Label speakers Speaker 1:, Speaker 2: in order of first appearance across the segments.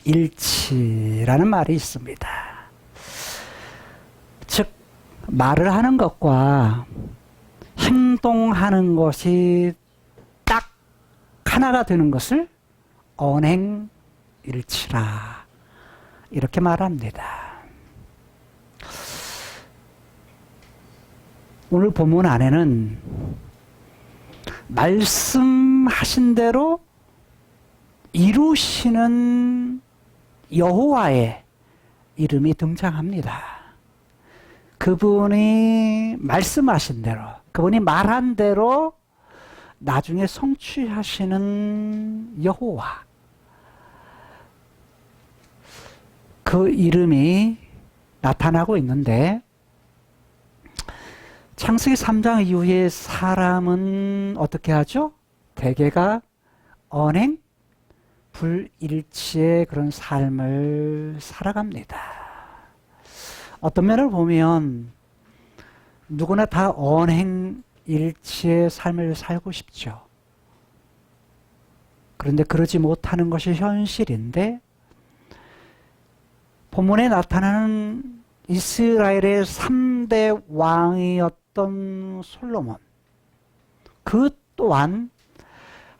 Speaker 1: 언행일치라는 말이 있습니다. 즉 말을 하는 것과 행동하는 것이 딱 하나가 되는 것을 언행일치라 이렇게 말합니다. 오늘 본문 안에는 말씀하신 대로 이루시는 여호와의 이름이 등장합니다. 그분이 말씀하신 대로, 그분이 말한 대로 나중에 성취하시는 여호와, 그 이름이 나타나고 있는데, 창세기 3장 이후에 사람은 어떻게 하죠? 대개가 언행, 불일치의 그런 삶을 살아갑니다. 어떤 면을 보면 누구나 다 언행일치의 삶을 살고 싶죠. 그런데 그러지 못하는 것이 현실인데, 본문에 나타나는 이스라엘의 3대 왕이었던 솔로몬, 그 또한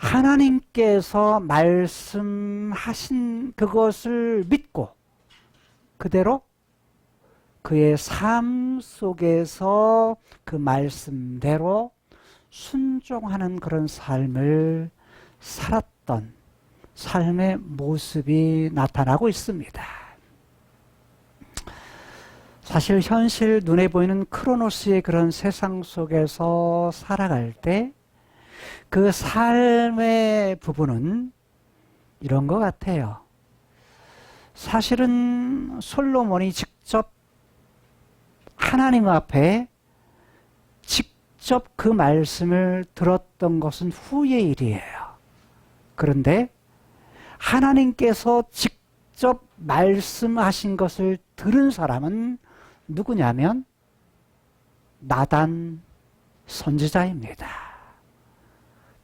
Speaker 1: 하나님께서 말씀하신 그것을 믿고 그대로 그의 삶 속에서 그 말씀대로 순종하는 그런 삶을 살았던 삶의 모습이 나타나고 있습니다. 사실 현실 눈에 보이는 크로노스의 그런 세상 속에서 살아갈 때 그 삶의 부분은 이런 것 같아요. 사실은 솔로몬이 직접 하나님 앞에 직접 그 말씀을 들었던 것은 후의 일이에요. 그런데 하나님께서 직접 말씀하신 것을 들은 사람은 누구냐면 나단 선지자입니다.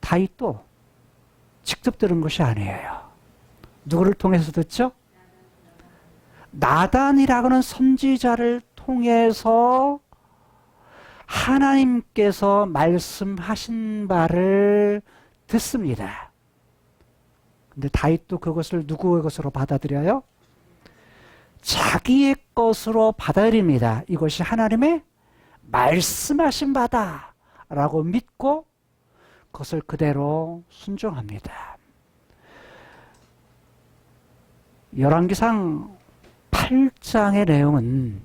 Speaker 1: 다윗도 직접 들은 것이 아니에요. 누구를 통해서 듣죠? 나단이라고는 선지자를 통해서 하나님께서 말씀하신 바를 듣습니다. 근데 다윗도 그것을 누구의 것으로 받아들여요? 자기의 것으로 받아들입니다. 이것이 하나님의 말씀하신 바다 라고 믿고 그것을 그대로 순종합니다. 열왕기상 8장의 내용은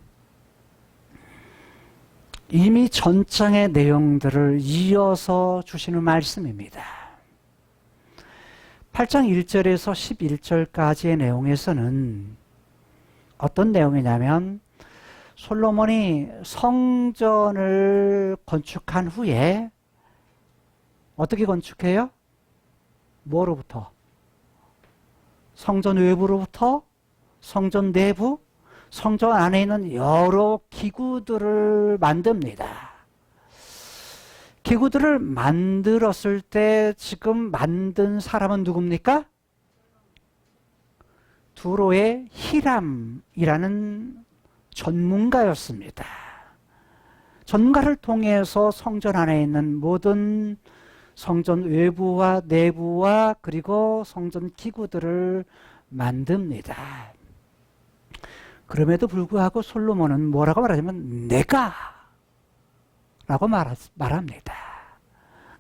Speaker 1: 이미 전장의 내용들을 이어서 주시는 말씀입니다. 8장 1절에서 11절까지의 내용에서는 어떤 내용이냐면 솔로몬이 성전을 건축한 후에 어떻게 건축해요? 뭐로부터? 성전 외부로부터? 성전 내부? 성전 안에 있는 여러 기구들을 만듭니다. 기구들을 만들었을 때 지금 만든 사람은 누굽니까? 두로의 히람이라는 전문가였습니다. 전문가를 통해서 성전 안에 있는 모든 성전 외부와 내부와 그리고 성전 기구들을 만듭니다. 그럼에도 불구하고 솔로몬은 뭐라고 말하냐면 내가 라고 말합니다.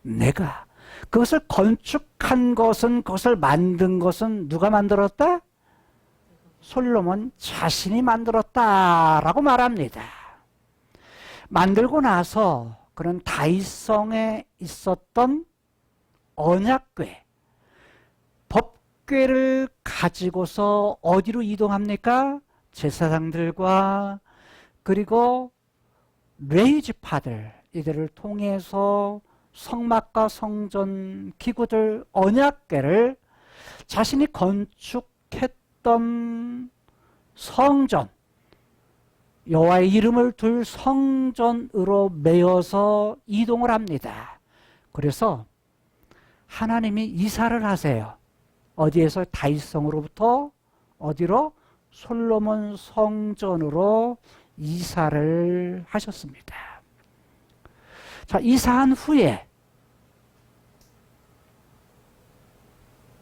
Speaker 1: 내가. 그것을 건축한 것은, 그것을 만든 것은 누가 만들었다? 솔로몬 자신이 만들었다라고 말합니다. 만들고 나서 그는 다윗성에 있었던 언약궤, 법궤를 가지고서 어디로 이동합니까? 제사장들과 그리고 레위지파들 이들을 통해서 성막과 성전 기구들 언약궤를 자신이 건축했던 성전, 여호와의 이름을 둘 성전으로 메어서 이동을 합니다. 그래서 하나님이 이사를 하세요. 어디에서 다윗성으로부터 어디로? 솔로몬 성전으로 이사를 하셨습니다. 자, 이사한 후에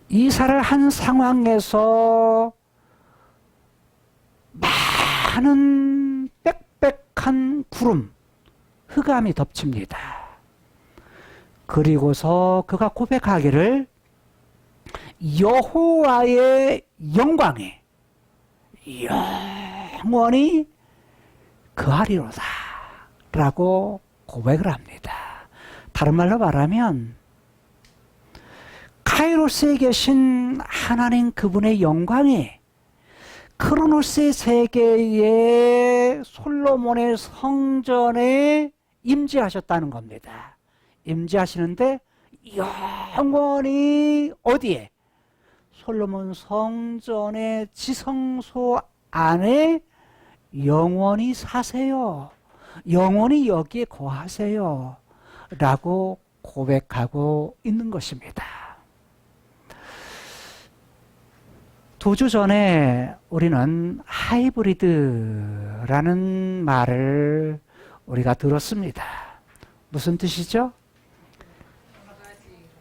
Speaker 1: 이사를 한 상황에서 많은 빽빽한 구름, 흑암이 덮칩니다. 그리고서 그가 고백하기를 여호와의 영광이 영원히 그하리로다 라고 고백을 합니다. 다른 말로 말하면 카이로스에 계신 하나님 그분의 영광이 크로노스의 세계에 솔로몬의 성전에 임재하셨다는 겁니다. 임재하시는데 영원히 어디에? 솔로몬 성전의 지성소 안에 영원히 사세요. 영원히 여기에 거하세요. 라고 고백하고 있는 것입니다. 2주 전에 우리는 하이브리드라는 말을 우리가 들었습니다. 무슨 뜻이죠?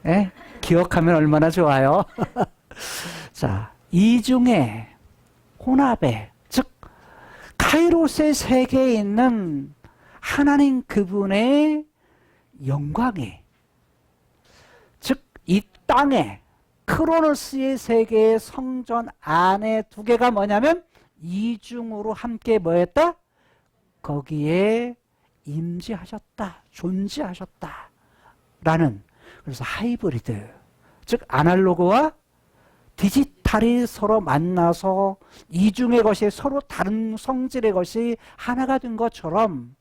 Speaker 1: 네? 기억하면 얼마나 좋아요. 자, 이중에 혼합에, 즉 카이로스의 세계에 있는 하나님 그분의 영광이, 즉 이 땅에 크로노스의 세계의 성전 안에 두 개가 뭐냐면 이중으로 함께 뭐했다? 거기에 임재하셨다, 존재하셨다 라는, 그래서 하이브리드, 즉 아날로그와 디지털이 서로 만나서 이중의 것이 서로 다른 성질의 것이 하나가 된 것처럼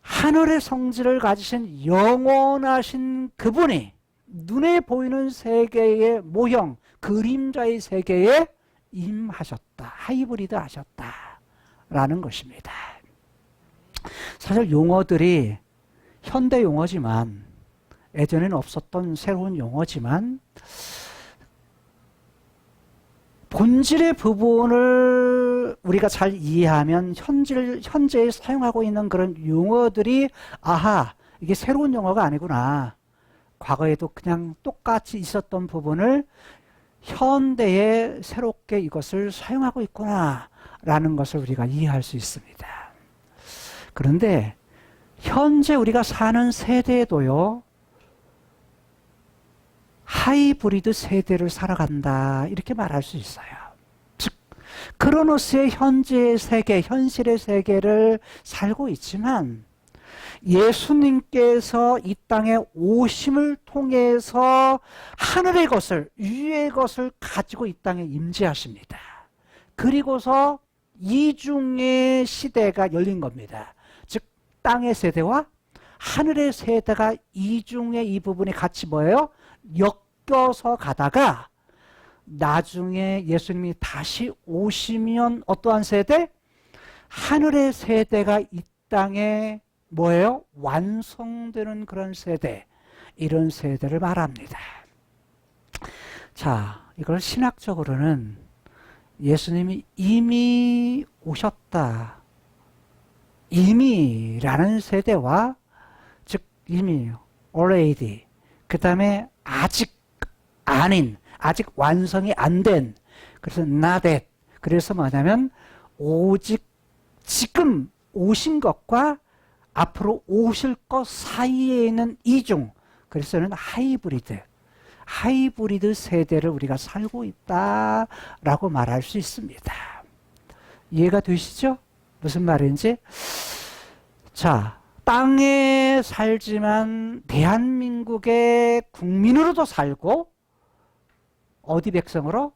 Speaker 1: 하늘의 성질을 가지신 영원하신 그분이 눈에 보이는 세계의 모형, 그림자의 세계에 임하셨다, 하이브리드 하셨다 라는 것입니다. 사실 용어들이 현대 용어지만, 예전에는 없었던 새로운 용어지만 본질의 부분을 우리가 잘 이해하면 현재에 사용하고 있는 그런 용어들이 아하, 이게 새로운 용어가 아니구나, 과거에도 그냥 똑같이 있었던 부분을 현대에 새롭게 이것을 사용하고 있구나 라는 것을 우리가 이해할 수 있습니다. 그런데 현재 우리가 사는 세대에도요, 하이브리드 세대를 살아간다 이렇게 말할 수 있어요. 즉 크로노스의 현재의 세계, 현실의 세계를 살고 있지만 예수님께서 이 땅에 오심을 통해서 하늘의 것을, 위의 것을 가지고 이 땅에 임재하십니다. 그리고서 이중의 시대가 열린 겁니다. 즉 땅의 세대와 하늘의 세대가 이중의 이 부분이 같이 뭐예요? 엮여서 가다가 나중에 예수님이 다시 오시면 어떠한 세대? 하늘의 세대가 이 땅에 뭐예요? 완성되는 그런 세대, 이런 세대를 말합니다. 자, 이걸 신학적으로는 예수님이 이미 오셨다, 이미라는 세대와, 즉 이미 already, 그 다음에 아직 아닌, 아직 완성이 안 된, 그래서 not yet, 그래서 뭐냐면 오직 지금 오신 것과 앞으로 오실 것 사이에 있는 이중, 그래서는 하이브리드 세대를 우리가 살고 있다라고 말할 수 있습니다. 이해가 되시죠? 무슨 말인지? 자, 땅에 살지만 대한민국의 국민으로도 살고, 어디 백성으로?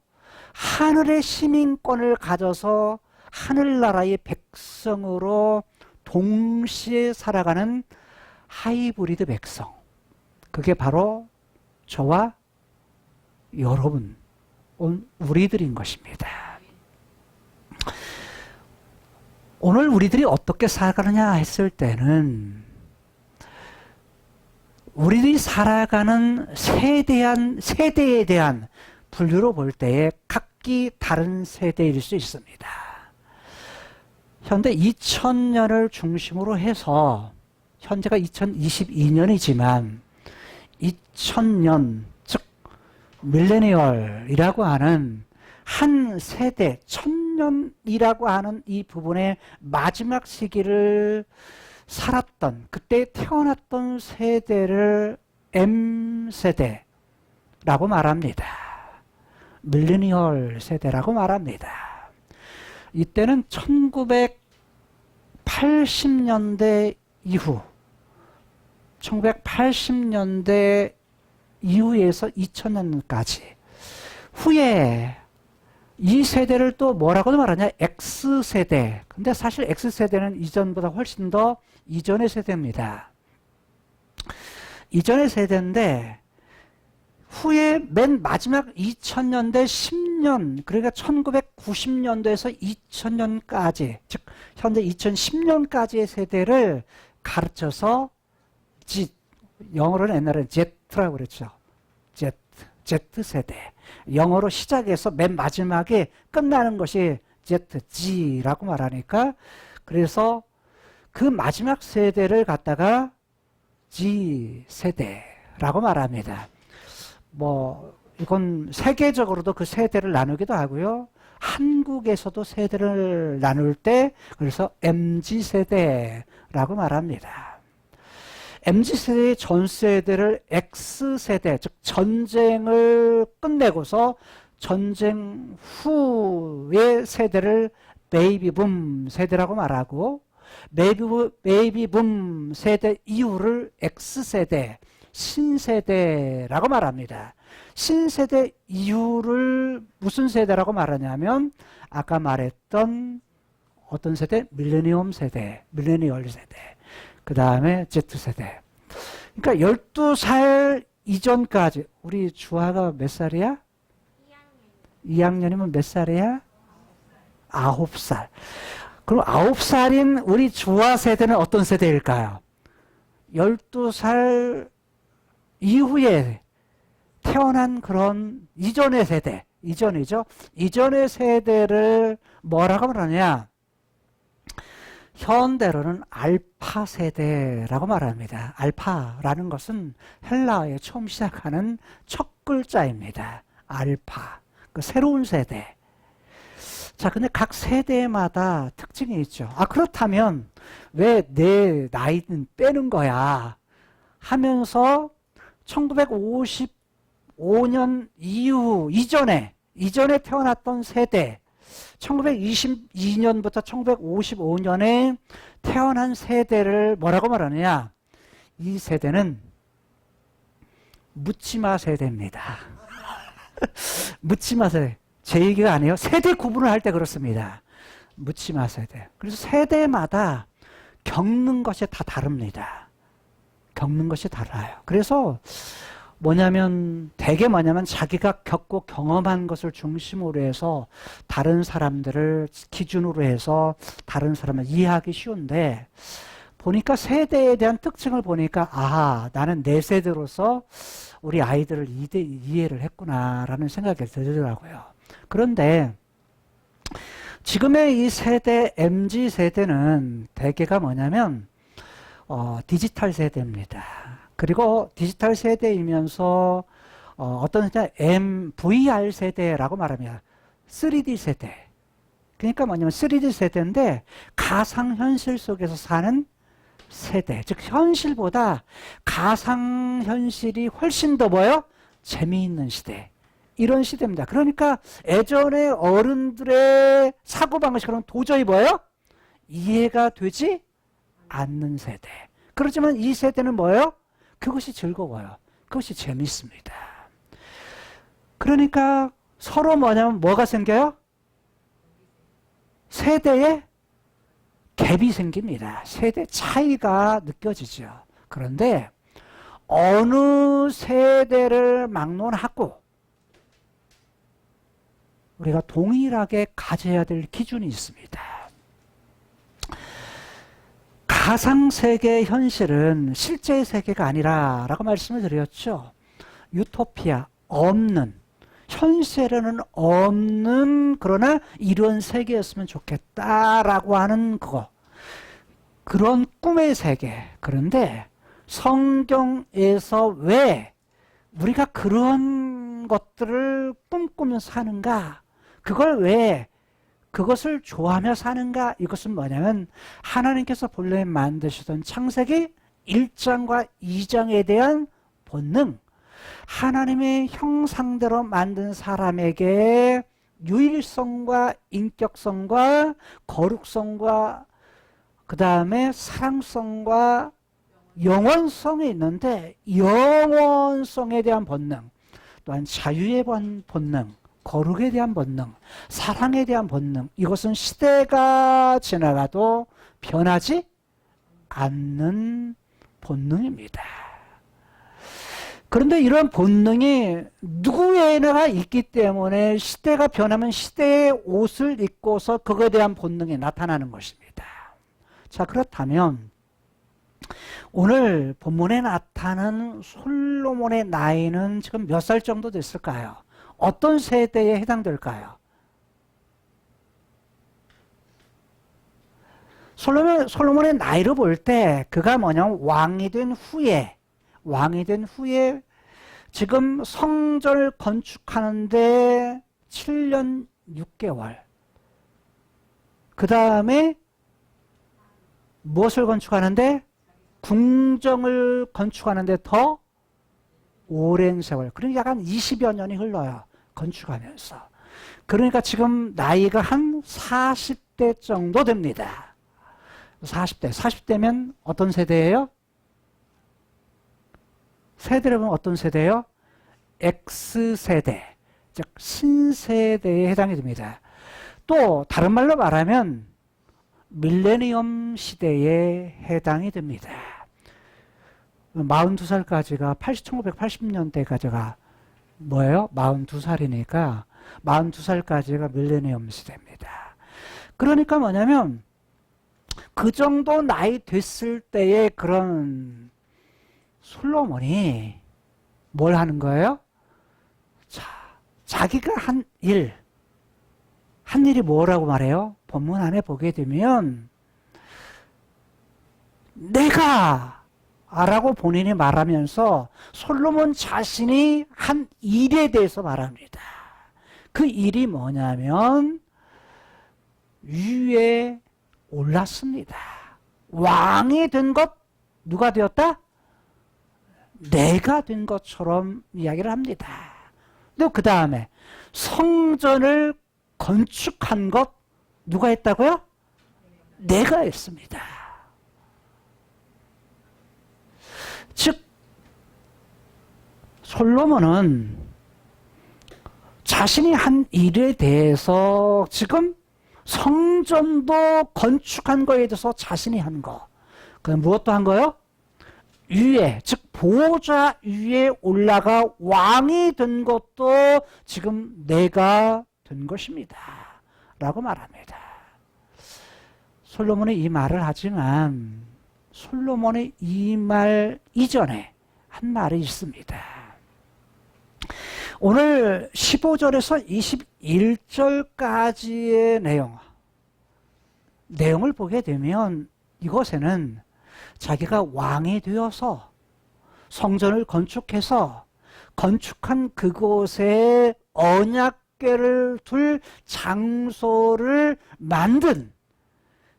Speaker 1: 하늘의 시민권을 가져서 하늘나라의 백성으로 동시에 살아가는 하이브리드 백성, 그게 바로 저와 여러분, 우리들인 것입니다. 오늘 우리들이 어떻게 살아가느냐 했을 때는 우리들이 살아가는 세대에 대한 분류로 볼 때에 각기 다른 세대일 수 있습니다. 현대 2000년을 중심으로 해서 현재가 2022년이지만 2000년, 즉 밀레니얼이라고 하는 한 세대, 1000년이라고 하는 이 부분의 마지막 시기를 살았던, 그때 태어났던 세대를 M세대라고 말합니다. 밀레니얼 세대라고 말합니다. 이때는 1980년대 이후, 1980년대 이후에서 2000년까지 후에 이 세대를 또 뭐라고 말하냐? X세대. 근데 사실 X세대는 이전보다 훨씬 더 이전의 세대입니다. 이전의 세대인데 후에 맨 마지막 2000년대 10년, 그러니까 1990년도에서 2000년까지, 즉 현재 2010년까지의 세대를 가르쳐서 영어로는 옛날에는 Z라고 그랬죠. Z세대. 영어로 시작해서 맨 마지막에 끝나는 것이 Z라고 말하니까, 그래서 그 마지막 세대를 갖다가 G세대라고 말합니다. 이건 세계적으로도 그 세대를 나누기도 하고요. 한국에서도 세대를 나눌 때 그래서 MZ세대라고 말합니다. MZ세대의 전 세대를 X세대, 즉 전쟁을 끝내고서 전쟁 후의 세대를 베이비붐 세대라고 말하고, 베이비붐 세대 이후를 X세대, 신세대라고 말합니다. 신세대 이후를 무슨 세대라고 말하냐면 아까 말했던 어떤 세대? 밀레니엄 세대, 밀레니얼 세대, 그 다음에 Z세대. 그러니까 12살 이전까지, 우리 주아가 몇 살이야? 2학년이면 몇 살이야? 9살. 그럼 9살인 우리 주아 세대는 어떤 세대일까요? 12살 이후에 태어난 그런 이전의 세대, 이전이죠. 이전의 세대를 뭐라고 말하냐? 현대로는 알파 세대라고 말합니다. 알파라는 것은 헬라어에 처음 시작하는 첫 글자입니다. 알파, 그 새로운 세대. 자, 근데 각 세대마다 특징이 있죠. 그렇다면 왜 내 나이는 빼는 거야? 하면서 1955년 이전에 태어났던 세대, 1922년부터 1955년에 태어난 세대를 뭐라고 말하느냐? 이 세대는 묻지마 세대입니다. 묻지마 세대. 제 얘기가 아니에요. 세대 구분을 할 때 그렇습니다. 묻지마 세대. 그래서 세대마다 겪는 것이 다 다릅니다. 겪는 것이 달라요. 그래서 대개 자기가 겪고 경험한 것을 중심으로 해서 다른 사람들을 기준으로 해서 다른 사람을 이해하기 쉬운데, 보니까 세대에 대한 특징을 보니까 나는 내 세대로서 우리 아이들을 이해를 했구나라는 생각이 들더라고요. 그런데 지금의 이 세대, MZ세대는 대개가 디지털 세대입니다. 그리고 디지털 세대이면서 어떤 VR 세대라고 말합니다. 3D 세대. 그러니까 3D 세대인데 가상현실 속에서 사는 세대. 즉 현실보다 가상현실이 훨씬 더 재미있는 시대. 이런 시대입니다. 그러니까 예전에 어른들의 사고방식은 도저히 이해가 되지 않는 세대. 그렇지만 이 세대는 그것이 즐거워요. 그것이 재밌습니다. 그러니까 서로 뭐가 생겨요? 세대의 갭이 생깁니다. 세대 차이가 느껴지죠. 그런데 어느 세대를 막론하고 우리가 동일하게 가져야 될 기준이 있습니다. 가상세계의 현실은 실제 세계가 아니라 라고 말씀을 드렸죠. 유토피아, 없는, 현실에는 없는 그러나 이런 세계였으면 좋겠다라고 하는 그거. 그런 꿈의 세계. 그런데 성경에서 왜 우리가 그런 것들을 꿈꾸며 사는가? 그걸 왜 그것을 좋아하며 사는가? 이것은 뭐냐면 하나님께서 본래 만드시던 창세기 1장과 2장에 대한 본능, 하나님의 형상대로 만든 사람에게 유일성과 인격성과 거룩성과 그 다음에 사랑성과 영원성이 있는데, 영원성에 대한 본능, 또한 자유에 대한 본능, 거룩에 대한 본능, 사랑에 대한 본능, 이것은 시대가 지나가도 변하지 않는 본능입니다. 그런데 이런 본능이 누구에나 있기 때문에 시대가 변하면 시대의 옷을 입고서 그거에 대한 본능이 나타나는 것입니다. 자, 그렇다면 오늘 본문에 나타나는 솔로몬의 나이는 지금 몇 살 정도 됐을까요? 어떤 세대에 해당될까요? 솔로몬의 나이를 볼 때 그가 뭐냐면 왕이 된 후에 지금 성전을 건축하는데 7년 6개월. 그 다음에 무엇을 건축하는데? 궁정을 건축하는데 더 오랜 세월. 그러니까 약간 20여 년이 흘러요. 건축하면서. 그러니까 지금 나이가 한 40대 정도 됩니다. 40대면 어떤 세대예요? 세대를 보면 어떤 세대예요? X세대, 즉 신세대에 해당이 됩니다. 또 다른 말로 말하면 밀레니엄 시대에 해당이 됩니다. 42살까지가 1980년대까지가 뭐예요? 42살이니까 42살까지가 밀레니엄 시대입니다. 그러니까 뭐냐면 그 정도 나이 됐을 때의 그런 솔로몬이 뭘 하는 거예요? 자기가 한 일이 뭐라고 말해요? 본문 안에 보게 되면 내가 라고 본인이 말하면서 솔로몬 자신이 한 일에 대해서 말합니다. 그 일이 뭐냐면 위에 올랐습니다. 왕이 된 것 누가 되었다? 내가 된 것처럼 이야기를 합니다. 또 그 다음에 성전을 건축한 것 누가 했다고요? 내가 했습니다. 즉 솔로몬은 자신이 한 일에 대해서 지금 성전도 건축한 거에 대해서 자신이 한 거, 그럼 무엇도 한 거요? 위에, 즉 보좌 위에 올라가 왕이 된 것도 지금 내가 된 것입니다 라고 말합니다. 솔로몬이 이 말을 하지만 솔로몬이 이 말 이전에 한 말이 있습니다. 오늘 15절에서 21절까지의 내용을 보게 되면 이곳에는 자기가 왕이 되어서 성전을 건축해서 건축한 그곳에 언약궤를 둘 장소를 만든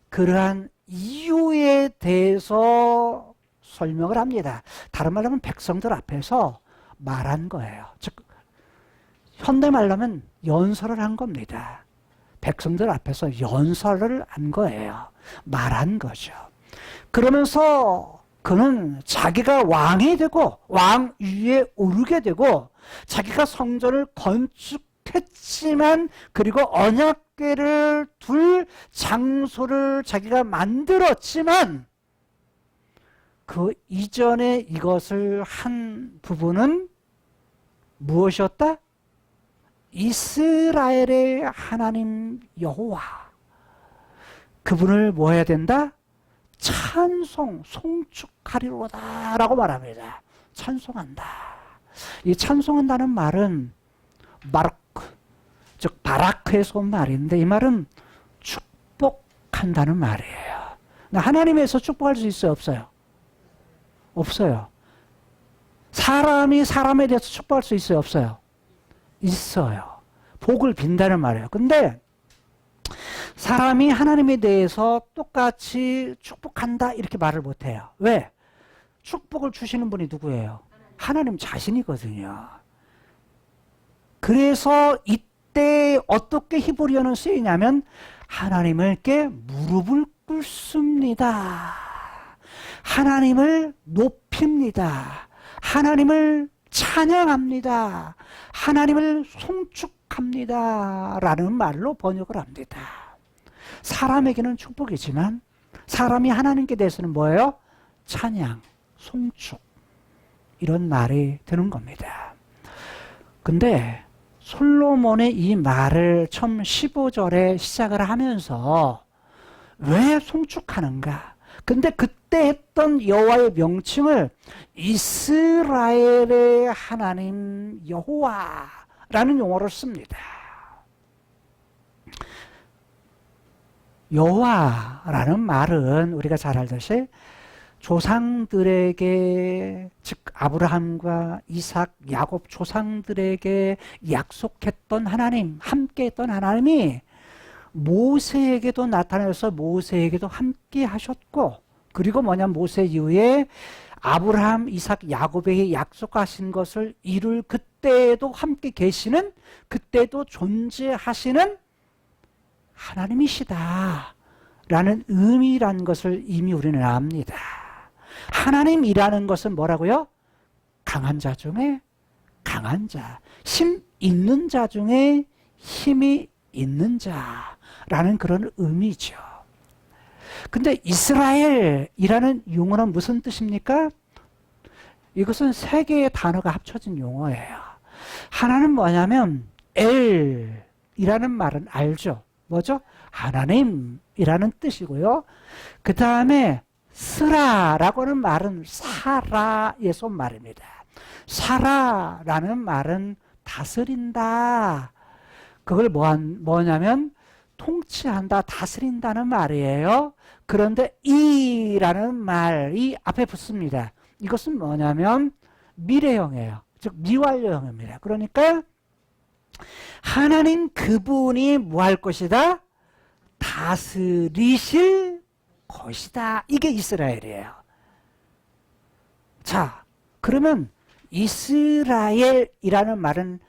Speaker 1: 그러한 이유에 대해서 설명을 합니다. 다른 말로 하면 백성들 앞에서 말한 거예요. 즉 현대말로 하면 연설을 한 겁니다. 백성들 앞에서 연설을 한 거예요. 말한 거죠. 그러면서 그는 자기가 왕이 되고 왕 위에 오르게 되고 자기가 성전을 건축했지만 그리고 언약궤를 둘 장소를 자기가 만들었지만 그 이전에 이것을 한 부분은 무엇이었다? 이스라엘의 하나님 여호와, 그분을 뭐 해야 된다? 송축하리로다 라고 말합니다. 찬송한다. 이 찬송한다는 말은 바르크, 즉 바라크에서 온 말인데 이 말은 축복한다는 말이에요. 하나님에서 축복할 수 있어요, 없어요? 없어요. 사람이 사람에 대해서 축복할 수 있어요, 없어요? 있어요. 복을 빈다는 말이에요. 근데 사람이 하나님에 대해서 똑같이 축복한다 이렇게 말을 못해요. 왜? 축복을 주시는 분이 누구예요? 하나님 자신이거든요. 그래서 이때 어떻게 히브리어는 쓰이냐면 하나님께 무릎을 꿇습니다. 하나님을 높입니다. 하나님을 찬양합니다. 하나님을 송축합니다. 라는 말로 번역을 합니다. 사람에게는 축복이지만 사람이 하나님께 대해서는 뭐예요? 찬양, 송축 이런 말이 드는 겁니다. 근데 솔로몬의 이 말을 처음 15절에 시작을 하면서 왜 송축하는가? 근데 그때 했던 여호와의 명칭을 이스라엘의 하나님 여호와라는 용어를 씁니다. 여호와라는 말은 우리가 잘 알듯이 조상들에게 즉 아브라함과 이삭, 야곱 조상들에게 약속했던 하나님, 함께했던 하나님이 모세에게도 나타나서 모세에게도 함께 하셨고 그리고 모세 이후에 아브라함, 이삭, 야곱에게 약속하신 것을 이룰 그때에도 함께 계시는 그때도 존재하시는 하나님이시다 라는 의미라는 것을 이미 우리는 압니다. 하나님이라는 것은 뭐라고요? 강한 자 중에 강한 자, 힘 있는 자 중에 힘이 있는 자라는 그런 의미죠. 근데 이스라엘이라는 용어는 무슨 뜻입니까? 이것은 세 개의 단어가 합쳐진 용어예요. 하나는 뭐냐면 엘이라는 말은 알죠? 뭐죠? 하나님이라는 뜻이고요. 그 다음에 스라라고 하는 말은 사라에서 온 말입니다. 사라라는 말은 다스린다. 그걸 뭐냐면 통치한다, 다스린다는 말이에요. 그런데 이라는 말이 앞에 붙습니다. 이것은 뭐냐면 미래형이에요. 즉 미완료형입니다. 그러니까 하나님 그분이 뭐 할 것이다? 다스리실 것이다. 이게 이스라엘이에요. 자, 그러면 이스라엘이라는 말은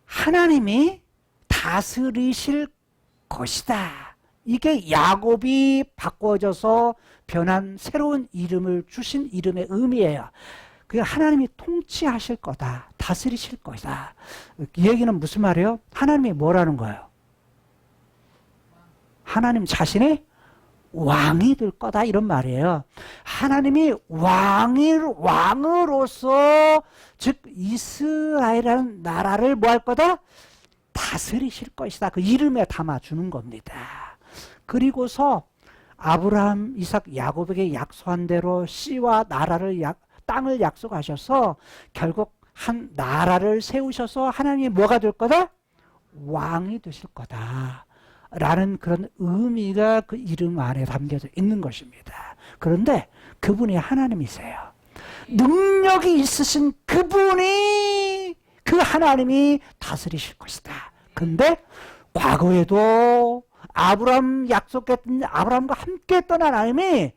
Speaker 1: 하나님이 다스리실 것이다. 이게 야곱이 바꿔져서 변한 새로운 이름을 주신 이름의 의미예요. 그 하나님이 통치하실 거다. 다스리실 것이다. 이 얘기는 무슨 말이에요? 하나님이 뭐라는 거예요? 하나님 자신이 왕이 될 거다 이런 말이에요. 하나님이 왕으로서 즉 이스라엘이라는 나라를 뭐 할 거다? 다스리실 것이다. 그 이름에 담아주는 겁니다. 그리고서 아브라함, 이삭, 야곱에게 약속한 대로 씨와 나라를 땅을 약속하셔서 결국 한 나라를 세우셔서 하나님이 뭐가 될 거다? 왕이 되실 거다. 라는 그런 의미가 그 이름 안에 담겨져 있는 것입니다. 그런데 그분이 하나님이세요. 능력이 있으신 그분이 그 하나님이 다스리실 것이다. 근데 과거에도 아브라함 약속했던 아브라함과 함께했던 하나님이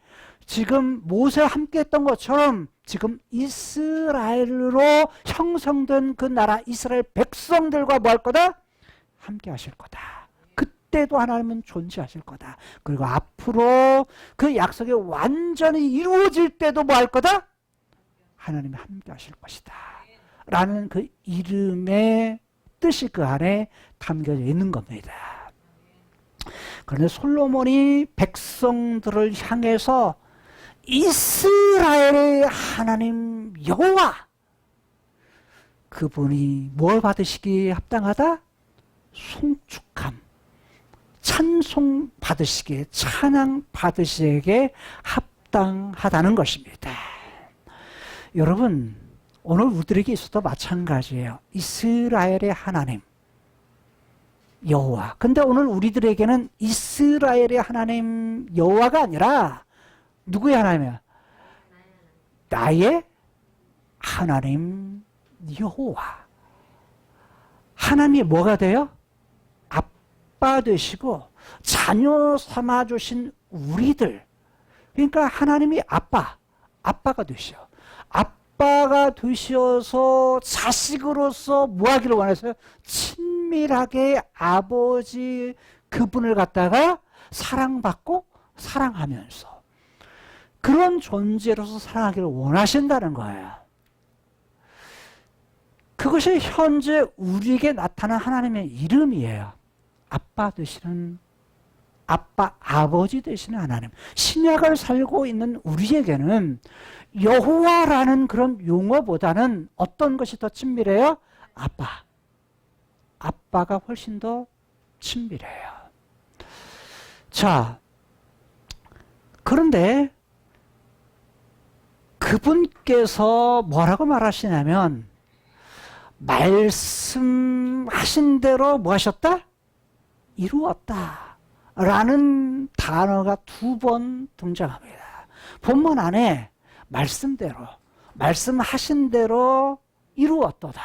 Speaker 1: 지금 모세와 함께했던 것처럼 지금 이스라엘로 형성된 그 나라 이스라엘 백성들과 뭐 할 거다? 함께 하실 거다. 그때도 하나님은 존재하실 거다. 그리고 앞으로 그 약속이 완전히 이루어질 때도 뭐 할 거다? 하나님이 함께 하실 것이다. 라는 그 이름의 뜻이 그 안에 담겨져 있는 겁니다. 그런데 솔로몬이 백성들을 향해서 이스라엘의 하나님 여호와 그분이 뭘 받으시기에 합당하다? 송축함, 찬송 받으시기에 찬양 받으시기에 합당하다는 것입니다. 여러분 오늘 우리들에게 있어도 마찬가지예요. 이스라엘의 하나님 여호와. 근데 오늘 우리들에게는 이스라엘의 하나님 여호와가 아니라 누구의 하나님이야? 나의 하나님 여호와. 하나님이 뭐가 돼요? 아빠 되시고 자녀 삼아주신 우리들. 그러니까 하나님이 아빠가 되셔. 아빠가 되셔서 자식으로서 뭐 하기를 원하세요? 친밀하게 아버지 그분을 갖다가 사랑받고 사랑하면서 그런 존재로서 사랑하기를 원하신다는 거예요. 그것이 현재 우리에게 나타난 하나님의 이름이에요. 아빠 되시는, 아버지 되시는 하나님. 신약을 살고 있는 우리에게는 여호와라는 그런 용어보다는 어떤 것이 더 친밀해요? 아빠가 훨씬 더 친밀해요. 자, 그런데 그분께서 뭐라고 말하시냐면 말씀하신 대로 뭐 하셨다? 이루었다 라는 단어가 2번 등장합니다. 본문 안에 말씀하신 대로 이루었도다,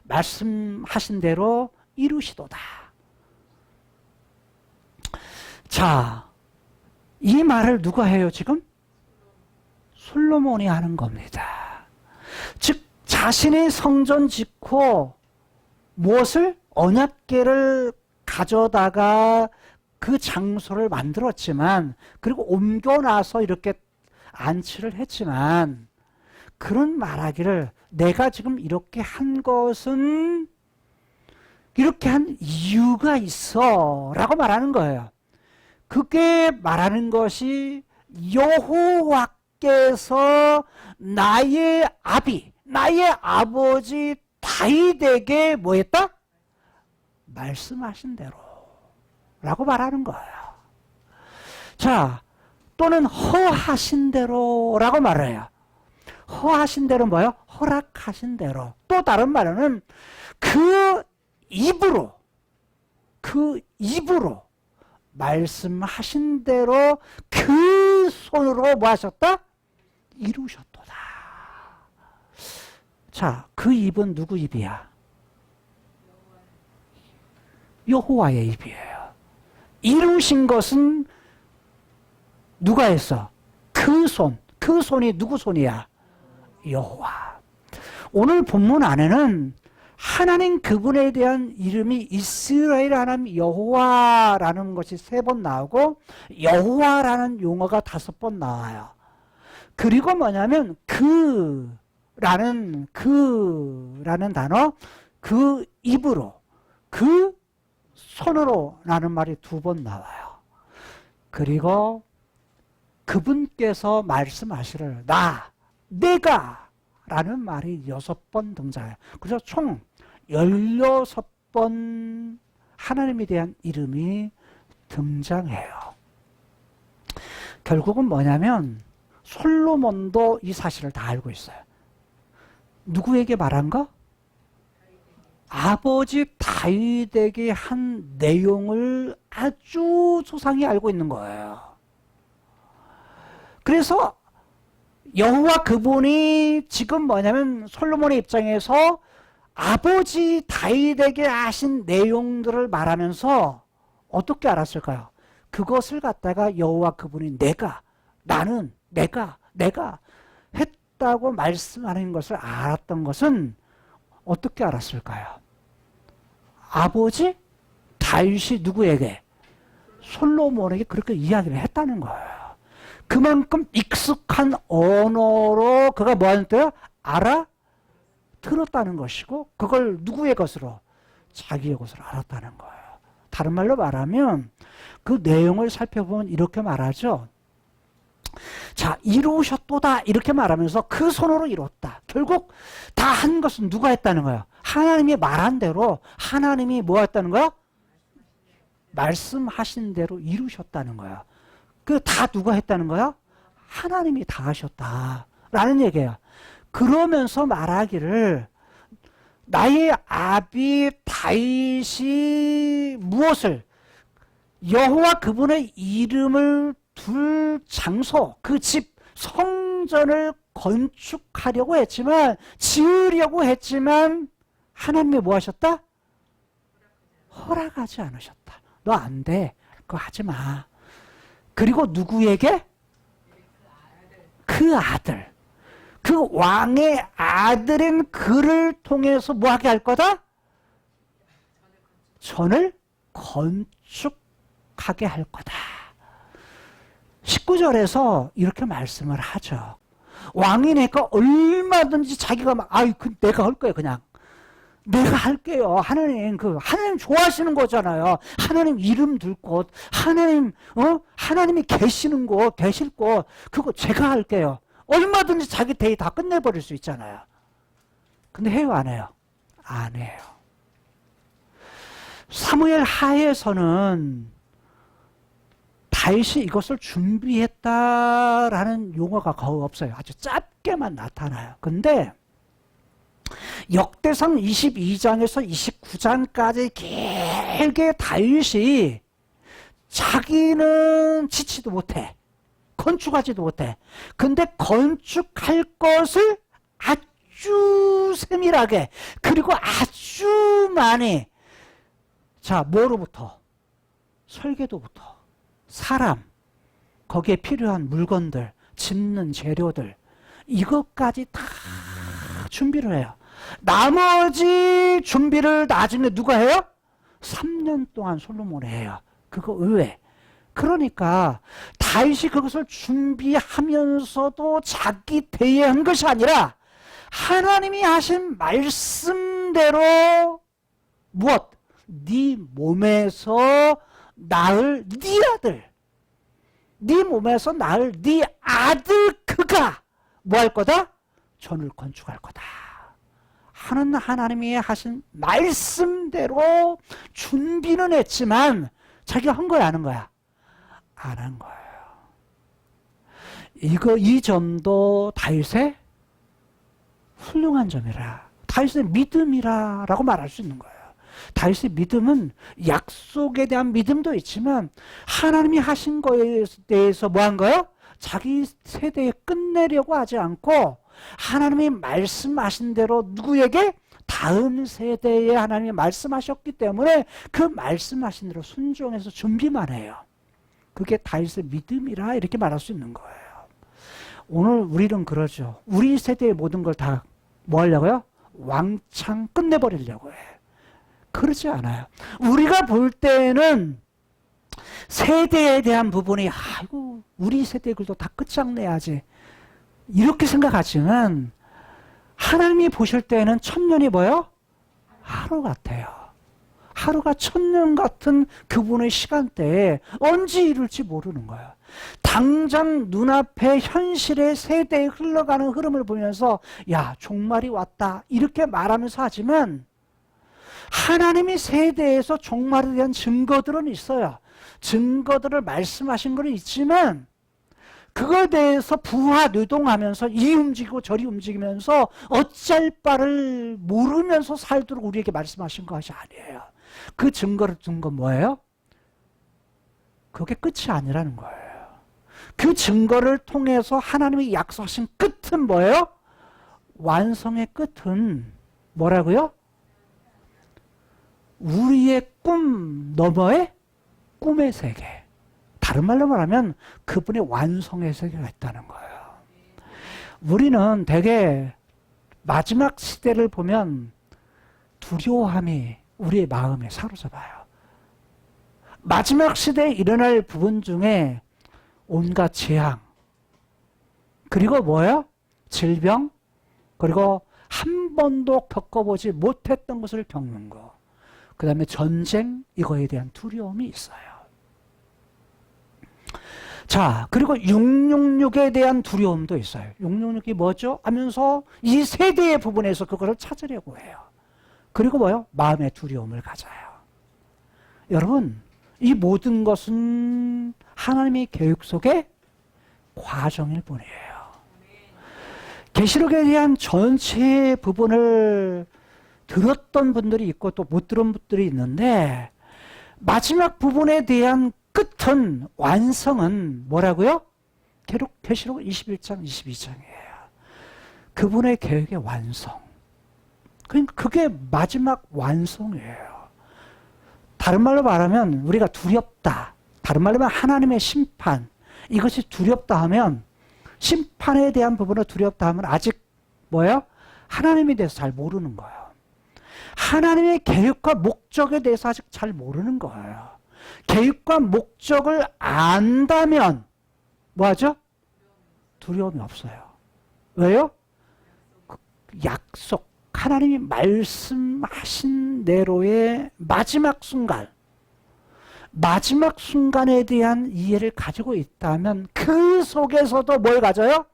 Speaker 1: 말씀하신 대로 이루시도다. 자, 이 말을 누가 해요 지금? 솔로몬이 하는 겁니다. 즉 자신의 성전 짓고 무엇을? 언약궤를 가져다가 그 장소를 만들었지만, 그리고 옮겨놔서 이렇게 안치를 했지만, 그런 말하기를 내가 지금 이렇게 한 것은 이렇게 한 이유가 있어 라고 말하는 거예요. 그게 말하는 것이 여호와께서 나의 아버지 다윗에게 뭐 했다? 말씀하신 대로 라고 말하는 거예요. 자, 또는 허하신 대로 라고 말해요. 허하신 대로 뭐예요? 허락하신 대로. 또 다른 말로는 그 입으로 말씀하신 대로 그 손으로 뭐 하셨다? 이루셨도다. 자, 그 입은 누구 입이야? 여호와의 입이에요. 이루신 것은 누가 했어? 그 손이 누구 손이야? 여호와. 오늘 본문 안에는 하나님 그분에 대한 이름이 이스라엘 하나님 여호와라는 것이 3번 나오고 여호와라는 용어가 5번 나와요. 그리고 뭐냐면 그라는 단어, 그 입으로, 그 손으로 라는 말이 2번 나와요. 그리고 그분께서 말씀하시를 내가 라는 말이 6번 등장해요. 그래서 총 16번 하나님에 대한 이름이 등장해요. 결국은 뭐냐면 솔로몬도 이 사실을 다 알고 있어요. 누구에게 말한 거? 아버지 다윗에게 한 내용을 아주 소상히 알고 있는 거예요. 그래서 여호와 그분이 지금 뭐냐면 솔로몬의 입장에서 아버지 다윗에게 하신 내용들을 말하면서 어떻게 알았을까요? 그것을 갖다가 여호와 그분이 내가 했다고 말씀하는 것을 알았던 것은 어떻게 알았을까요? 아버지 다윗이 누구에게? 솔로몬에게 그렇게 이야기를 했다는 거예요. 그만큼 익숙한 언어로 그가 뭐 하는 때요? 알아들었다는 것이고, 그걸 누구의 것으로? 자기의 것으로 알았다는 거예요. 다른 말로 말하면 그 내용을 살펴보면 이렇게 말하죠. 자, 이루셨도다 이렇게 말하면서 그 손으로 이뤘다. 결국 다 한 것은 누가 했다는 거예요? 하나님이 말한 대로, 하나님이 뭐 했다는 거야? 말씀하신 대로 이루셨다는 거야. 그 다 누가 했다는 거야? 하나님이 다 하셨다 라는 얘기예요. 그러면서 말하기를 나의 아비 다윗이 무엇을 여호와 그분의 이름을 둘 장소 그 집 성전을 건축하려고 했지만 지으려고 했지만 하나님이 뭐 하셨다? 허락하지 않으셨다. 너 안 돼. 그거 하지 마. 그리고 누구에게? 그 아들. 그 왕의 아들인 그를 통해서 뭐 하게 할 거다? 전을 건축하게 할 거다. 19절에서 이렇게 말씀을 하죠. 왕이니까 얼마든지 자기가 막, 내가 할 거예요, 그냥. 내가 할게요. 하나님, 하나님 좋아하시는 거잖아요. 하나님 이름 둘 곳, 하나님이 계시는 곳, 계실 곳, 그거 제가 할게요. 얼마든지 자기 대의 다 끝내버릴 수 있잖아요. 근데 해요, 안 해요? 안 해요. 사무엘 하에서는 다윗이 이것을 준비했다라는 용어가 거의 없어요. 아주 짧게만 나타나요. 근데 역대상 22장에서 29장까지 길게 다윗이 자기는 지치도 못해. 건축하지도 못해. 근데 건축할 것을 아주 세밀하게 그리고 아주 많이 뭐로부터? 설계도부터 사람 거기에 필요한 물건들 짓는 재료들 이것까지 다 준비를 해요. 나머지 준비를 나중에 누가 해요? 3년 동안 솔로몬이 해요. 그거 의외. 그러니까 다윗이 그것을 준비하면서도 자기 대의한 것이 아니라 하나님이 하신 말씀대로 무엇? 네 몸에서 낳을 네 아들, 네 몸에서 낳을 네 아들 그가 뭐 할 거다? 전을 건축할 거다. 하는 하나님이 하신 말씀대로 준비는 했지만 자기가 한 거야, 안 한 거야? 안 한 거예요. 이 점도 다윗의 훌륭한 점이라, 다윗의 믿음이라라고 말할 수 있는 거예요. 다윗의 믿음은 약속에 대한 믿음도 있지만 하나님이 하신 거에 대해서 뭐 한 거예요? 자기 세대에 끝내려고 하지 않고 하나님이 말씀하신 대로 누구에게? 다음 세대에 하나님이 말씀하셨기 때문에 그 말씀하신 대로 순종해서 준비만 해요. 그게 다윗의 믿음이라 이렇게 말할 수 있는 거예요. 오늘 우리는 그러죠. 우리 세대의 모든 걸 다 뭐 하려고요? 왕창 끝내버리려고 해. 그렇지 않아요. 우리가 볼 때는 세대에 대한 부분이 아이고 우리 세대의 글도 다 끝장내야지 이렇게 생각하지만 하나님이 보실 때는 천년이 뭐예요? 하루 같아요. 하루가 천년 같은 그분의 시간대에 언제 이룰지 모르는 거예요. 당장 눈앞에 현실의 세대에 흘러가는 흐름을 보면서 야 종말이 왔다 이렇게 말하면서 하지만 하나님이 세대에서 종말에 대한 증거들은 있어요. 증거들을 말씀하신 건 있지만 그거에 대해서 부하뇌동하면서 이 움직이고 저리 움직이면서 어찌할 바를 모르면서 살도록 우리에게 말씀하신 것이 아니에요. 그 증거를 준 건 뭐예요? 그게 끝이 아니라는 거예요. 그 증거를 통해서 하나님이 약속하신 끝은 뭐예요? 완성의 끝은 뭐라고요? 우리의 꿈 너머의 꿈의 세계. 다른 말로 말하면 그분의 완성의 세계가 있다는 거예요. 우리는 되게 마지막 시대를 보면 두려워함이 우리의 마음에 사로잡아요. 마지막 시대에 일어날 부분 중에 온갖 재앙, 그리고 뭐예요? 질병, 그리고 한 번도 겪어보지 못했던 것을 겪는 거. 그 다음에 전쟁, 이거에 대한 두려움이 있어요. 자, 그리고 666에 대한 두려움도 있어요. 666이 뭐죠? 하면서 이 세대의 부분에서 그거를 찾으려고 해요. 그리고 뭐요? 마음의 두려움을 가져요. 여러분, 이 모든 것은 하나님의 계획 속의 과정일 뿐이에요. 계시록에 대한 전체 부분을 들었던 분들이 있고 또 못 들은 분들이 있는데 마지막 부분에 대한 끝은 완성은 뭐라고요? 계시록 21장 22장이에요. 그분의 계획의 완성. 그러니까 그게 마지막 완성이에요. 다른 말로 말하면 우리가 두렵다. 다른 말로 말하면 하나님의 심판. 이것이 두렵다 하면 심판에 대한 부분을 두렵다 하면 아직 뭐예요? 하나님에 대해서 잘 모르는 거예요. 하나님의 계획과 목적에 대해서 아직 잘 모르는 거예요. 계획과 목적을 안다면 뭐하죠? 두려움이 없어요. 왜요? 약속, 하나님이 말씀하신 대로의 마지막 순간에 대한 이해를 가지고 있다면 그 속에서도 뭘 가져요?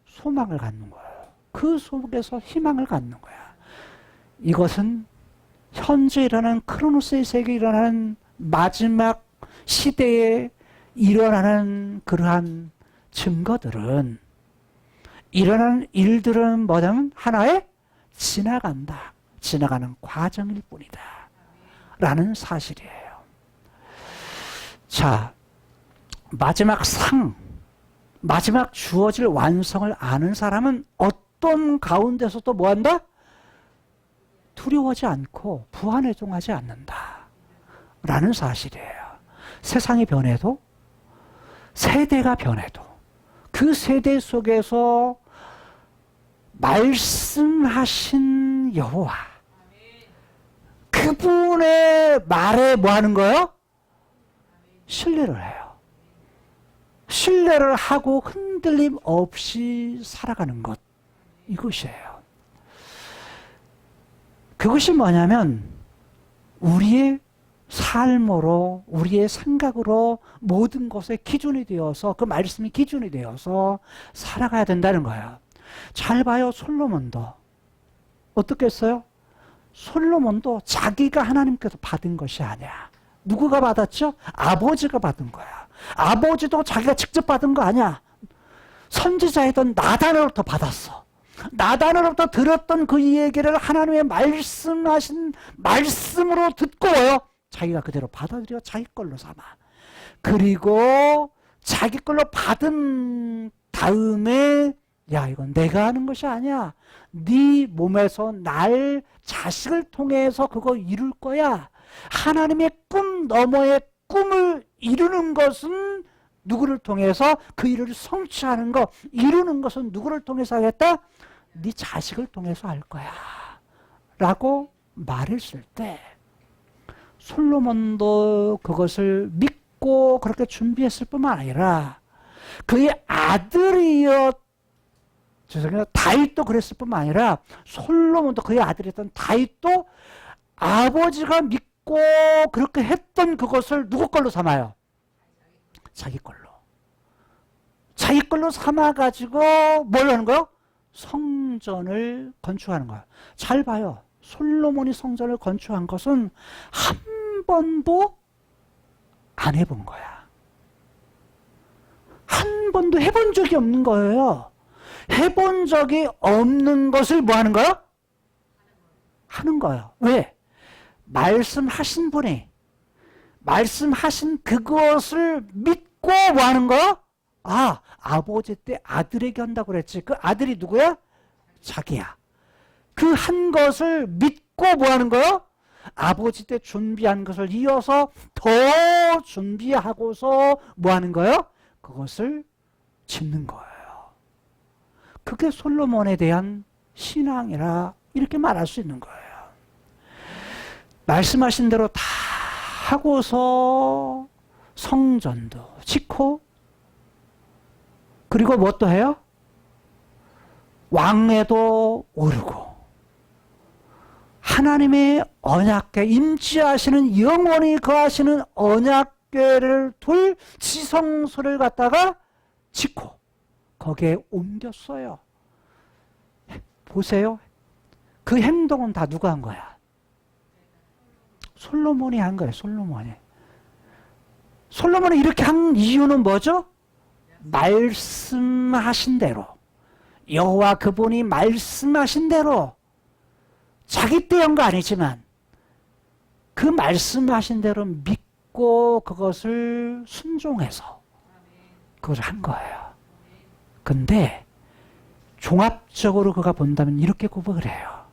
Speaker 1: 소망을 갖는 거예요. 그 속에서 희망을 갖는 거야. 이것은 현재 일어나는 크로노스의 세계에 일어나는 마지막 시대에 일어나는 그러한 증거들은 일어나는 일들은 뭐냐면 하나의 지나가는 과정일 뿐이다 라는 사실이에요. 자, 마지막 주어질 완성을 아는 사람은 어떤 가운데서도 뭐한다? 두려워하지 않고 부안해동하지 않는다 라는 사실이에요. 세상이 변해도 세대가 변해도 그 세대 속에서 말씀하신 여호와 그분의 말에 뭐 하는 거예요? 신뢰를 해요. 신뢰를 하고 흔들림 없이 살아가는 것, 이것이에요. 그것이 뭐냐면 우리의 삶으로, 우리의 생각으로 모든 것의 기준이 되어서, 그 말씀이 기준이 되어서 살아가야 된다는 거예요. 잘 봐요. 솔로몬도 어떻게 했어요? 솔로몬도 자기가 하나님께서 받은 것이 아니야. 누구가 받았죠? 아버지가 받은 거야. 아버지도 자기가 직접 받은 거 아니야. 선지자이던 나단으로부터 받았어. 나단으로부터 들었던 그 얘기를 하나님의 말씀하신 말씀으로 듣고요. 자기가 그대로 받아들여 자기 걸로 삼아. 그리고 자기 걸로 받은 다음에 야, 이건 내가 하는 것이 아니야. 네 몸에서 날 자식을 통해서 그거 이룰 거야. 하나님의 꿈 너머의 꿈을 이루는 것은 누구를 통해서, 그 일을 성취하는 것, 이루는 것은 누구를 통해서 하겠다? 네 자식을 통해서 할 거야 라고 말했을 때 솔로몬도 그것을 믿고 그렇게 준비했을 뿐만 아니라 그의 다윗도 그랬을 뿐만 아니라 솔로몬도 그의 아들이었던 다윗도 아버지가 믿고 그렇게 했던 그것을 누구 걸로 삼아요? 자기 걸로 삼아가지고 뭘 하는 거요? 성전을 건축하는 거야. 잘 봐요. 솔로몬이 성전을 건축한 것은 한 번도 안 해본 거야. 한 번도 해본 적이 없는 거예요. 해본 적이 없는 것을 뭐 하는 거야? 하는 거예요. 왜? 말씀하신 분이 말씀하신 그것을 믿고 뭐 하는 거야? 아, 아버지 때 아들에게 한다고 그랬지. 그 아들이 누구야? 자기야. 그 한 것을 믿고 뭐 하는 거야? 아버지 때 준비한 것을 이어서 더 준비하고서 뭐 하는 거예요? 그것을 짓는 거예요. 그게 솔로몬에 대한 신앙이라 이렇게 말할 수 있는 거예요. 말씀하신 대로 다 하고서 성전도 짓고 그리고 뭐 또 해요? 왕에도 오르고 하나님의 언약궤, 임재하시는 영원히 거하시는 언약궤를 둘 지성소를 갖다가 짓고 거기에 옮겼어요. 보세요. 그 행동은 다 누가 한 거야? 솔로몬이 한 거예요. 솔로몬이 이렇게 한 이유는 뭐죠? 말씀하신 대로 여호와 그분이 말씀하신 대로 자기 때인 거 아니지만 그 말씀하신 대로 믿고 그것을 순종해서 그걸 한 거예요. 근데 종합적으로 그가 본다면 이렇게 고백을 해요.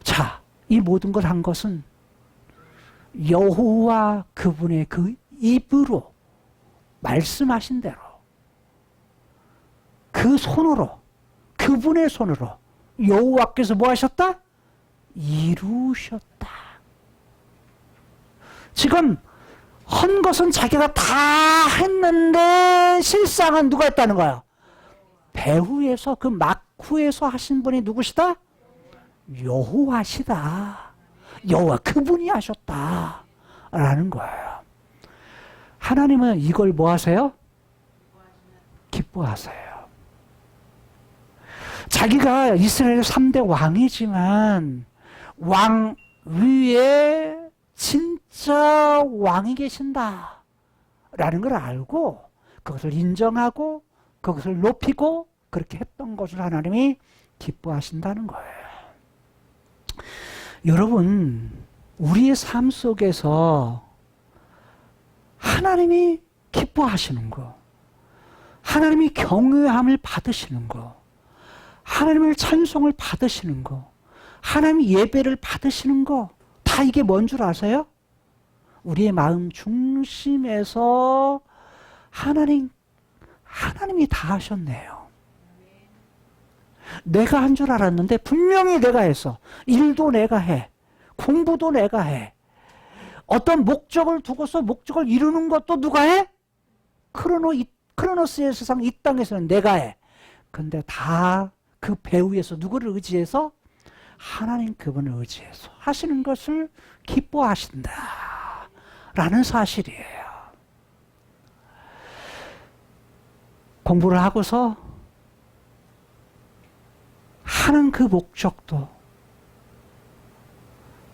Speaker 1: 자, 이 모든 걸 한 것은 여호와 그분의 그 입으로 말씀하신 대로 그 손으로, 그분의 손으로 여호와께서 뭐 하셨다? 이루셨다. 지금 한 것은 자기가 다 했는데 실상은 누가 했다는 거예요? 배후에서, 그 막후에서 하신 분이 누구시다? 여호와시다. 여호와 그분이 하셨다 라는 거예요. 하나님은 이걸 뭐 하세요? 기뻐하세요. 자기가 이스라엘 3대 왕이지만 왕 위에 진짜 왕이 계신다 라는 걸 알고 그것을 인정하고 그것을 높이고 그렇게 했던 것을 하나님이 기뻐하신다는 거예요. 여러분, 우리의 삶 속에서 하나님이 기뻐하시는 거, 하나님이 경외함을 받으시는 거, 하나님을 찬송을 받으시는 거, 하나님이 예배를 받으시는 거, 다 이게 뭔 줄 아세요? 우리의 마음 중심에서 하나님이 다 하셨네요. 내가 한 줄 알았는데 분명히 내가 했어. 일도 내가 해. 공부도 내가 해. 어떤 목적을 두고서 목적을 이루는 것도 누가 해? 크로노스의 세상 이 땅에서는 내가 해. 근데 다 그 배후에서 누구를 의지해서? 하나님 그분을 의지해서 하시는 것을 기뻐하신다 라는 사실이에요. 공부를 하고서 하는 그 목적도,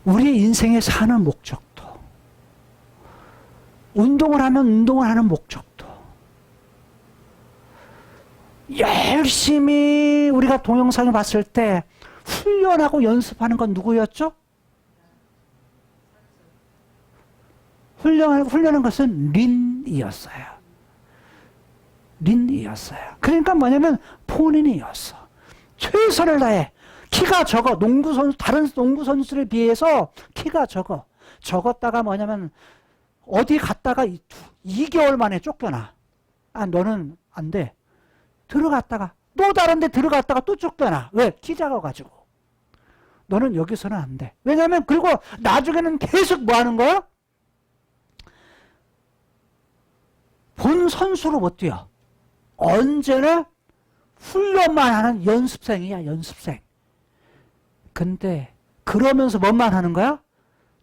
Speaker 1: 우리의 인생에 사는 목적도, 운동을 하면 운동을 하는 목적도, 열심히 우리가 동영상을 봤을 때 훈련하고 연습하는 건 누구였죠? 훈련한 것은 린이었어요. 린이었어요. 그러니까 뭐냐면 본인이었어. 최선을 다해. 키가 적어. 다른 농구 선수들에 비해서 키가 적어. 적었다가 뭐냐면 어디 갔다가 2개월 만에 쫓겨나. 아, 너는 안 돼. 들어갔다가 또 다른 데 들어갔다가 또 쫓겨나. 왜? 키 작아가지고. 너는 여기서는 안 돼. 왜냐면 그리고 나중에는 계속 뭐 하는 거야? 본 선수로 못 뛰어. 언제나 훈련만 하는 연습생이야, 연습생. 근데 그러면서 뭐만 하는 거야?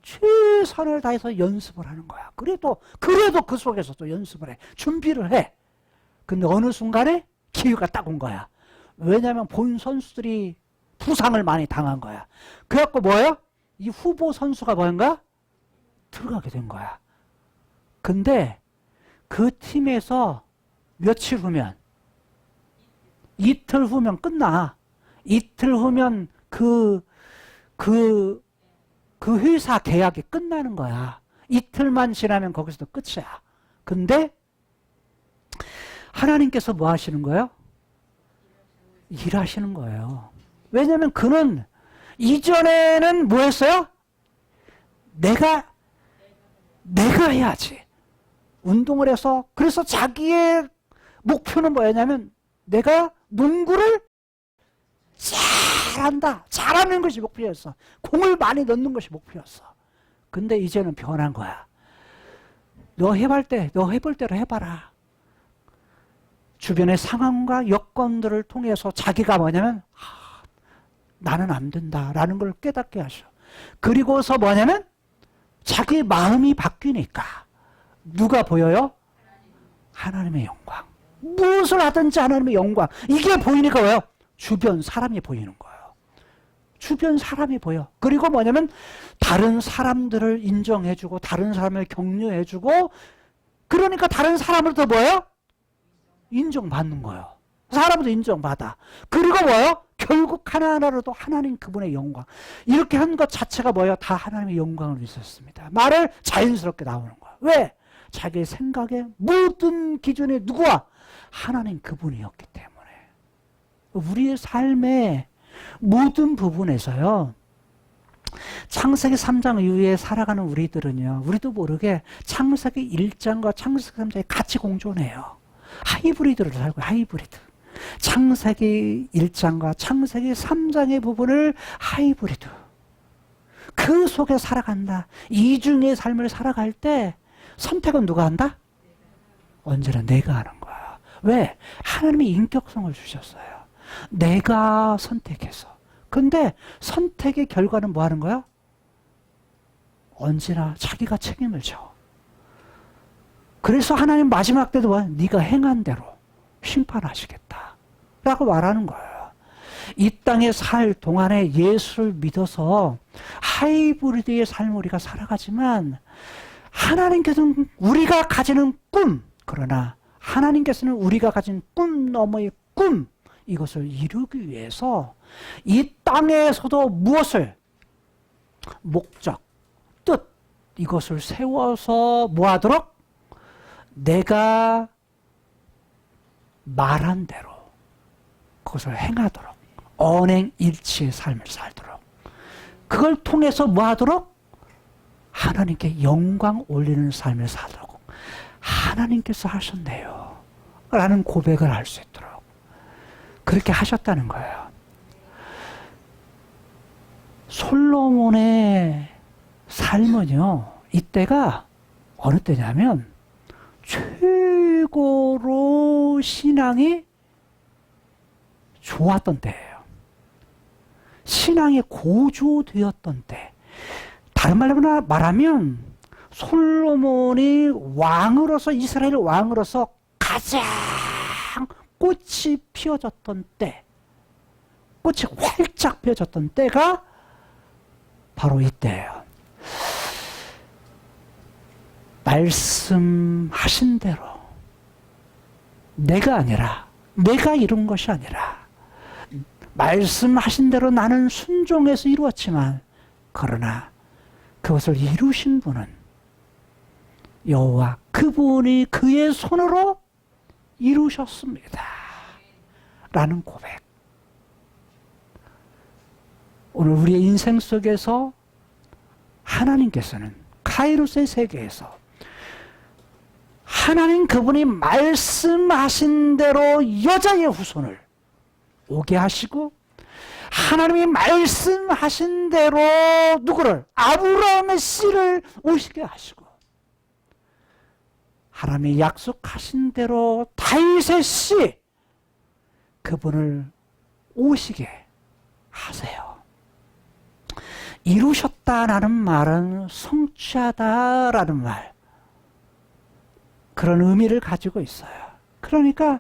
Speaker 1: 최선을 다해서 연습을 하는 거야. 그래도 그 속에서 또 연습을 해. 준비를 해. 근데 어느 순간에 기회가 딱 온 거야. 왜냐면 본 선수들이 부상을 많이 당한 거야. 그래갖고 뭐예요? 이 후보 선수가 뭐인가? 들어가게 된 거야. 근데 그 팀에서 며칠 후면, 이틀 후면 끝나. 이틀 후면 그 회사 계약이 끝나는 거야. 이틀만 지나면 거기서도 끝이야. 근데 하나님께서 뭐 하시는 거예요? 일하시는 거예요. 왜냐하면 그는 이전에는 뭐 했어요? 내가 해야지. 운동을 해서, 그래서 자기의 목표는 뭐였냐면 내가 농구를 잘한다. 잘하는 것이 목표였어. 공을 많이 넣는 것이 목표였어. 근데 이제는 변한 거야. 너 해볼 대로 해봐라. 주변의 상황과 여건들을 통해서 자기가 뭐냐면 나는 안 된다라는 걸 깨닫게 하셔. 그리고서 뭐냐면 자기 마음이 바뀌니까 누가 보여요? 하나님의 영광. 무엇을 하든지 하나님의 영광. 이게 보이니까 왜요? 주변 사람이 보이는 거예요. 주변 사람이 보여. 그리고 뭐냐면 다른 사람들을 인정해주고 다른 사람을 격려해주고, 그러니까 다른 사람을 더 뭐예요? 인정받는 거예요. 사람도 인정받아. 그리고 뭐요? 결국 하나하나로도 하나님 그분의 영광. 이렇게 한 것 자체가 뭐예요? 다 하나님의 영광을 있었습니다. 말을 자연스럽게 나오는 거야. 왜? 자기의 생각의 모든 기준이 누구와? 하나님 그분이었기 때문에. 우리의 삶의 모든 부분에서요. 창세기 3장 이후에 살아가는 우리들은요. 우리도 모르게 창세기 1장과 창세기 3장이 같이 공존해요. 하이브리드로 살고 하이브리드. 창세기 1장과 창세기 3장의 부분을 하이브리드. 그 속에 살아간다. 이중의 삶을 살아갈 때 선택은 누가 한다? 언제나 내가 하는 거야. 왜? 하나님이 인격성을 주셨어요. 내가 선택해서. 근데 선택의 결과는 뭐 하는 거야? 언제나 자기가 책임을 져. 그래서 하나님 마지막 때도 뭐야? 네가 행한 대로 심판하시겠다 라고 말하는 거예요. 이 땅에 살 동안에 예수를 믿어서 하이브리드의 삶을 우리가 살아가지만 하나님께서는 우리가 가지는 꿈, 그러나 하나님께서는 우리가 가진 꿈 너머의 꿈, 이것을 이루기 위해서 이 땅에서도 무엇을? 목적, 뜻, 이것을 세워서 뭐 하도록? 내가 말한 대로 그것을 행하도록, 언행일치의 삶을 살도록, 그걸 통해서 뭐 하도록? 하나님께 영광 올리는 삶을 살도록 하나님께서 하셨네요 라는 고백을 할 수 있도록 그렇게 하셨다는 거예요. 솔로몬의 삶은요, 이때가 어느 때냐면 최고로 신앙이 좋았던 때예요. 신앙이 고조되었던 때. 다른 말로 말하면 솔로몬이 왕으로서, 이스라엘 왕으로서 가장 꽃이 피어졌던 때, 꽃이 활짝 피어졌던 때가 바로 이때예요. 말씀하신 대로 내가 아니라, 내가 이룬 것이 아니라 말씀하신 대로 나는 순종해서 이루었지만 그러나 그것을 이루신 분은 여호와, 그분이 그의 손으로 이루셨습니다 라는 고백. 오늘 우리의 인생 속에서 하나님께서는 카이로스의 세계에서 하나님 그분이 말씀하신 대로 여자의 후손을 오게 하시고, 하나님이 말씀하신 대로 누구를? 아브라함의 씨를 오시게 하시고, 하나님이 약속하신 대로 다윗의 씨, 그분을 오시게 하세요. 이루셨다라는 말은 성취하다라는 말, 그런 의미를 가지고 있어요. 그러니까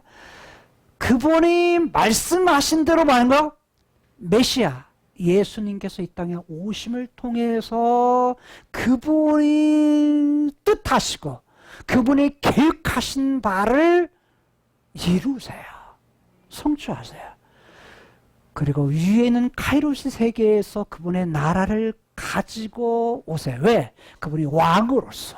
Speaker 1: 그분이 말씀하신 대로 말한 거, 메시아 예수님께서 이 땅에 오심을 통해서 그분이 뜻하시고 그분이 계획하신 바를 이루세요. 성취하세요. 그리고 위에 있는 카이로스 세계에서 그분의 나라를 가지고 오세요. 왜? 그분이 왕으로서,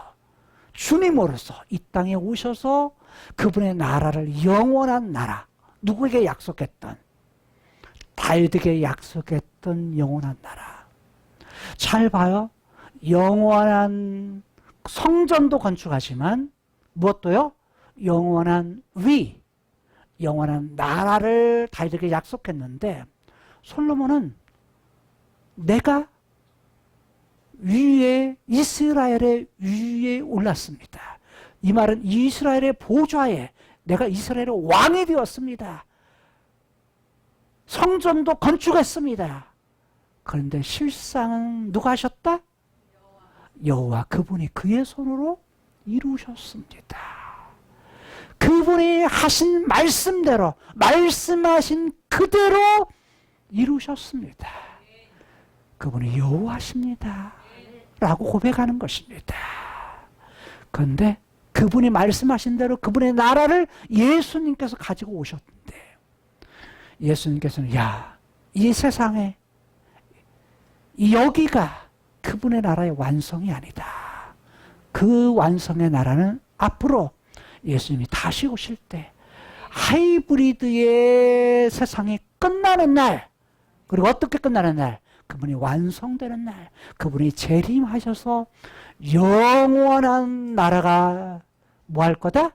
Speaker 1: 주님으로서 이 땅에 오셔서 그분의 나라를, 영원한 나라, 누구에게 약속했던? 다윗에게 약속했던 영원한 나라. 잘 봐요. 영원한 성전도 건축하지만 무엇도요? 영원한 위, 영원한 나라를 다윗에게 약속했는데, 솔로몬은 내가 위에, 이스라엘의 위에 올랐습니다. 이 말은 이스라엘의 보좌에 내가 이스라엘의 왕이 되었습니다. 성전도 건축했습니다. 그런데 실상은 누가 하셨다? 여호와, 그분이 그의 손으로 이루셨습니다. 그분이 하신 말씀대로, 말씀하신 그대로 이루셨습니다. 그분이 여호와십니다 라고 고백하는 것입니다. 그런데 그분이 말씀하신 대로 그분의 나라를 예수님께서 가지고 오셨는데, 예수님께서는 야, 이 세상에 여기가 그분의 나라의 완성이 아니다. 그 완성의 나라는 앞으로 예수님이 다시 오실 때 하이브리드의 세상이 끝나는 날, 그리고 어떻게 끝나는 날? 그분이 완성되는 날, 그분이 재림하셔서 영원한 나라가 뭐 할 거다?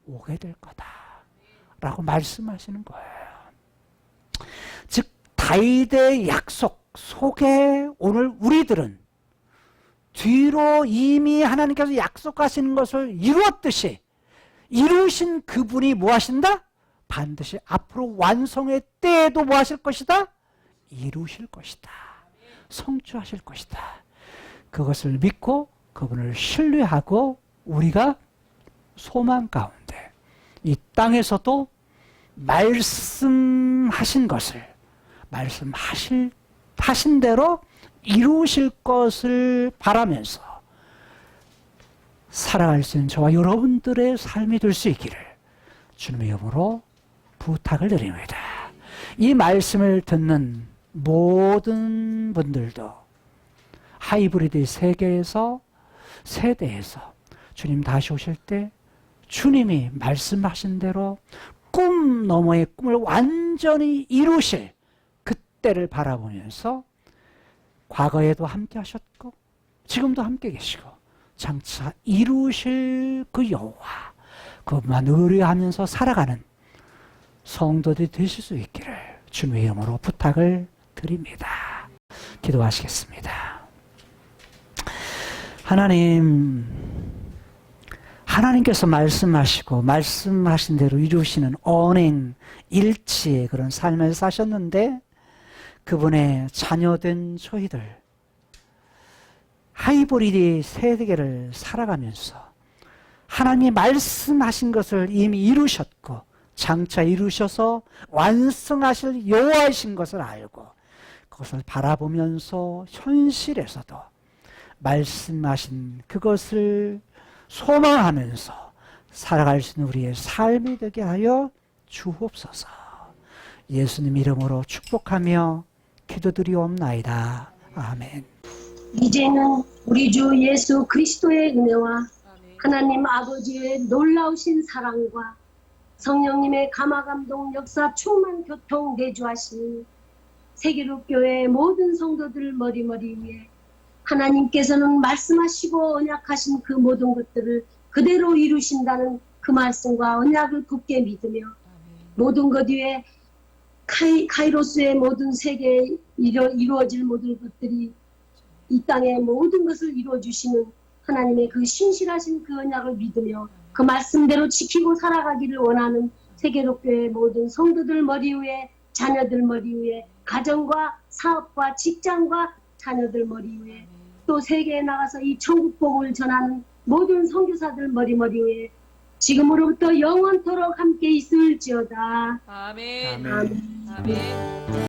Speaker 1: 오게 될 거다 라고 말씀하시는 거예요. 즉 다윗의 약속 속에 오늘 우리들은 뒤로 이미 하나님께서 약속하신 것을 이루었듯이 이루신 그분이 뭐 하신다? 반드시 앞으로 완성의 때에도 뭐 하실 것이다? 이루실 것이다. 성취하실 것이다. 그것을 믿고 그분을 신뢰하고 우리가 소망 가운데 이 땅에서도 말씀하신 것을 말씀하신 대로 이루실 것을 바라면서 살아갈 수 있는 저와 여러분들의 삶이 될 수 있기를 주님의 이름으로 부탁을 드립니다. 이 말씀을 듣는 모든 분들도 하이브리드 세계에서 세대에서 주님 다시 오실 때 주님이 말씀하신 대로 꿈 너머의 꿈을 완전히 이루실 그때를 바라보면서 과거에도 함께 하셨고 지금도 함께 계시고 장차 이루실 그 여호와 그것만 의뢰하면서 살아가는 성도들이 되실 수 있기를 주님의 이름으로 부탁을 드립니다. 기도하시겠습니다. 하나님께서 말씀하시고 말씀하신 대로 이루시는 언행 일치의 그런 삶을 사셨는데 그분의 자녀된 저희들 하이브리드 세계를 살아가면서 하나님이 말씀하신 것을 이미 이루셨고 장차 이루셔서 완성하실 여호와이신 것을 알고 그것을 바라보면서 현실에서도 말씀하신 그것을 소망하면서 살아갈 수 있는 우리의 삶이 되게 하여 주옵소서. 예수님 이름으로 축복하며 기도드리옵나이다. 아멘.
Speaker 2: 이제는 우리 주 예수 그리스도의 은혜와 하나님 아버지의 놀라우신 사랑과 성령님의 감화감동 역사 충만 교통 내주하시는 세계로교회 모든 성도들 머리머리 위에 하나님께서는 말씀하시고 언약하신 그 모든 것들을 그대로 이루신다는 그 말씀과 언약을 굳게 믿으며 모든 것 위에 카이로스의 모든 세계에 이루어질 모든 것들이 이 땅의 모든 것을 이루어주시는 하나님의 그 신실하신 그 언약을 믿으며 그 말씀대로 지키고 살아가기를 원하는 세계로교회 모든 성도들 머리 위에 자녀들 머리 위에 가정과 사업과 직장과 자녀들 머리 위에 또 세계에 나가서 이 천국 복음을 전하는 모든 선교사들 머리 위에 지금으로부터 영원토록 함께 있을지어다.
Speaker 3: 아멘.
Speaker 2: 아멘.
Speaker 3: 아멘.